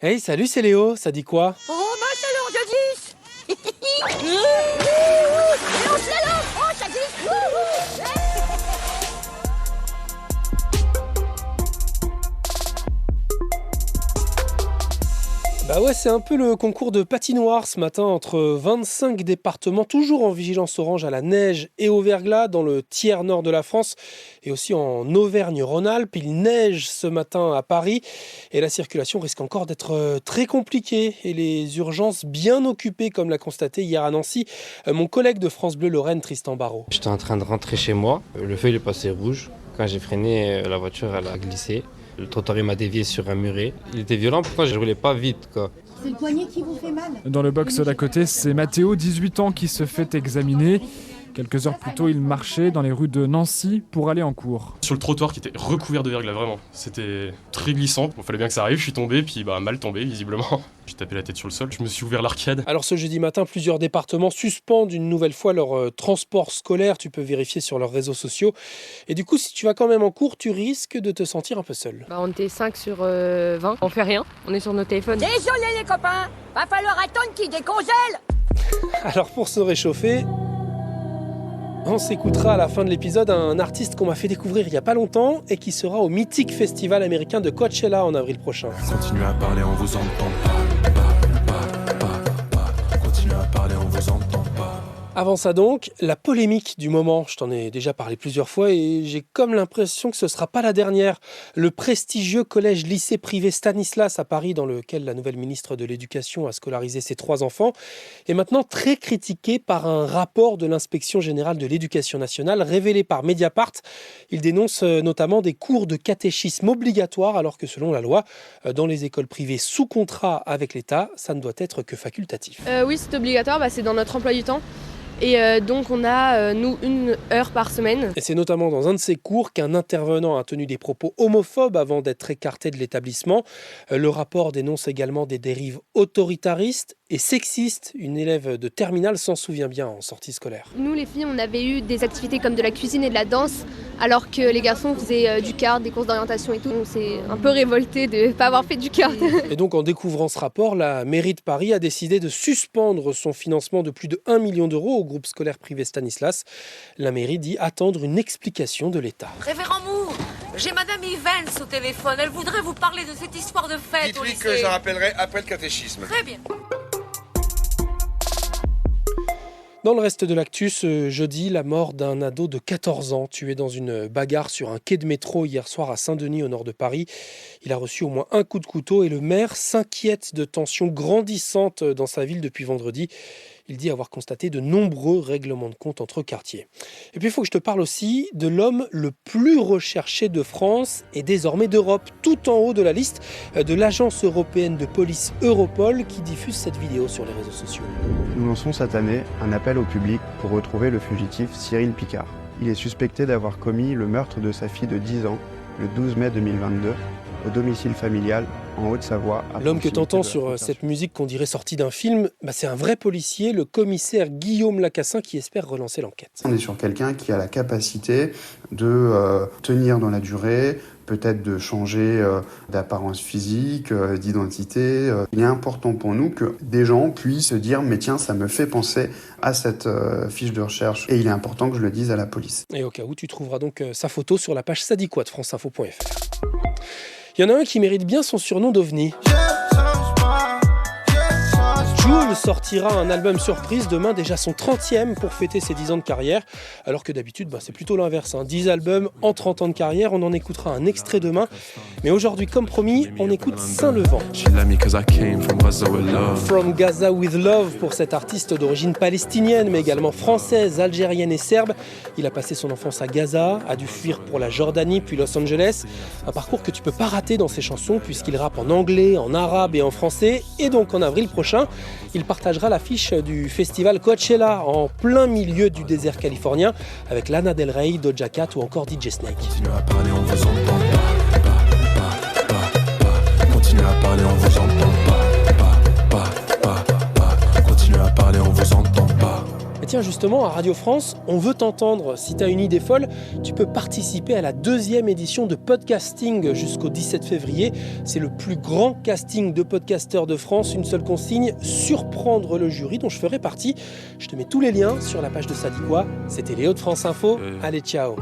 Hey, salut, c'est Léo, ça dit quoi? Oh, mince alors, je glisse. Et on slalom. Oh, ça glisse. Wouhou. Bah ouais, c'est un peu le concours de patinoire ce matin entre 25 départements, toujours en vigilance orange à la neige et au verglas dans le tiers nord de la France et aussi en Auvergne-Rhône-Alpes. Il neige ce matin à Paris et la circulation risque encore d'être très compliquée et les urgences bien occupées comme l'a constaté hier à Nancy mon collègue de France Bleu Lorraine, Tristan Barraud. J'étais en train de rentrer chez moi, le feu il est passé rouge. Quand j'ai freiné, la voiture elle a glissé. Le trottoir il m'a dévié sur un muret. Il était violent, pourtant je roulais pas vite quoi. C'est le poignet qui vous fait mal. Dans le box d'à côté, c'est Mathéo, 18 ans, qui se fait examiner. Quelques heures plus tôt, il marchait dans les rues de Nancy pour aller en cours. Sur le trottoir qui était recouvert de verglas, vraiment. C'était très glissant. Il fallait bien que ça arrive, je suis tombé, puis mal tombé visiblement. J'ai tapé la tête sur le sol, je me suis ouvert l'arcade. Alors ce jeudi matin, plusieurs départements suspendent une nouvelle fois leur transport scolaire. Tu peux vérifier sur leurs réseaux sociaux. Et du coup, si tu vas quand même en cours, tu risques de te sentir un peu seul. On était 5 sur 20, on fait rien, on est sur nos téléphones. Désolé les copains, va falloir attendre qu'il décongèle. Alors pour se réchauffer, on s'écoutera à la fin de l'épisode un artiste qu'on m'a fait découvrir il n'y a pas longtemps et qui sera au mythique festival américain de Coachella en avril prochain. Continuez à parler, on vous entend pas. Continuez à parler, on vous entend pas. Avant ça donc, la polémique du moment, je t'en ai déjà parlé plusieurs fois et j'ai comme l'impression que ce ne sera pas la dernière. Le prestigieux collège-lycée privé Stanislas à Paris, dans lequel la nouvelle ministre de l'Éducation a scolarisé ses 3 enfants, est maintenant très critiqué par un rapport de l'Inspection générale de l'Éducation nationale révélé par Mediapart. Il dénonce notamment des cours de catéchisme obligatoires alors que selon la loi, dans les écoles privées sous contrat avec l'État, ça ne doit être que facultatif. Oui, c'est obligatoire, c'est dans notre emploi du temps. Et donc on a, nous, 1 heure par semaine. Et c'est notamment dans un de ces cours qu'un intervenant a tenu des propos homophobes avant d'être écarté de l'établissement. Le rapport dénonce également des dérives autoritaristes et sexistes. Une élève de terminale s'en souvient bien en sortie scolaire. Nous les filles, on avait eu des activités comme de la cuisine et de la danse, alors que les garçons faisaient du kart, des courses d'orientation et tout. On s'est un peu révoltés de ne pas avoir fait du kart. Et donc en découvrant ce rapport, la mairie de Paris a décidé de suspendre son financement de plus de 1 million d'euros au groupe scolaire privé Stanislas. La mairie dit attendre une explication de l'État. Révérend Moore, j'ai Madame Evans au téléphone. Elle voudrait vous parler de cette histoire de fête au lycée. Dites-lui que je rappellerai après le catéchisme. Très bien. Dans le reste de l'actu, ce jeudi, la mort d'un ado de 14 ans tué dans une bagarre sur un quai de métro hier soir à Saint-Denis au nord de Paris. Il a reçu au moins un coup de couteau et le maire s'inquiète de tensions grandissantes dans sa ville depuis vendredi. Il dit avoir constaté de nombreux règlements de compte entre quartiers. Et puis il faut que je te parle aussi de l'homme le plus recherché de France et désormais d'Europe, tout en haut de la liste de l'agence européenne de police Europol qui diffuse cette vidéo sur les réseaux sociaux. Nous lançons cette année un appel au public pour retrouver le fugitif Cyril Picard. Il est suspecté d'avoir commis le meurtre de sa fille de 10 ans le 12 mai 2022 au domicile familial en Haute-Savoie. L'homme que t'entends sur cette musique qu'on dirait sortie d'un film, c'est un vrai policier, le commissaire Guillaume Lacassin qui espère relancer l'enquête. On est sur quelqu'un qui a la capacité de tenir dans la durée, peut-être de changer d'apparence physique, d'identité. Il est important pour nous que des gens puissent se dire « mais tiens, ça me fait penser à cette fiche de recherche » et il est important que je le dise à la police. Et au cas où, tu trouveras donc sa photo sur la page Ça dit quoi de franceinfo.fr. Il y en a un qui mérite bien son surnom d'OVNI. Jul sortira un album surprise demain, déjà son 30e pour fêter ses 10 ans de carrière, alors que d'habitude c'est plutôt l'inverse, 10 albums en 30 ans de carrière. On en écoutera un extrait demain, mais aujourd'hui comme promis on écoute Saint-Levant. From Gaza with Love pour cet artiste d'origine palestinienne mais également française, algérienne et serbe. Il a passé son enfance à Gaza, a dû fuir pour la Jordanie puis Los Angeles, un parcours que tu peux pas rater dans ses chansons puisqu'il rappe en anglais, en arabe et en français. Et donc en avril prochain il partagera l'affiche du festival Coachella en plein milieu du désert californien avec Lana Del Rey, Doja Cat ou encore DJ Snake. Continuez à parler, on vous entend pas. Continuez à parler, on vous entend pas. Continuez à parler, on vous entend pas. Et tiens, tiens, justement, à Radio France, on veut t'entendre. Si tu as une idée folle, tu peux participer à la 2e édition de Podcasting jusqu'au 17 février. C'est le plus grand casting de podcasteurs de France. Une seule consigne, surprendre le jury dont je ferai partie. Je te mets tous les liens sur la page de Ça dit quoi. C'était Léo de France Info. Allez, ciao.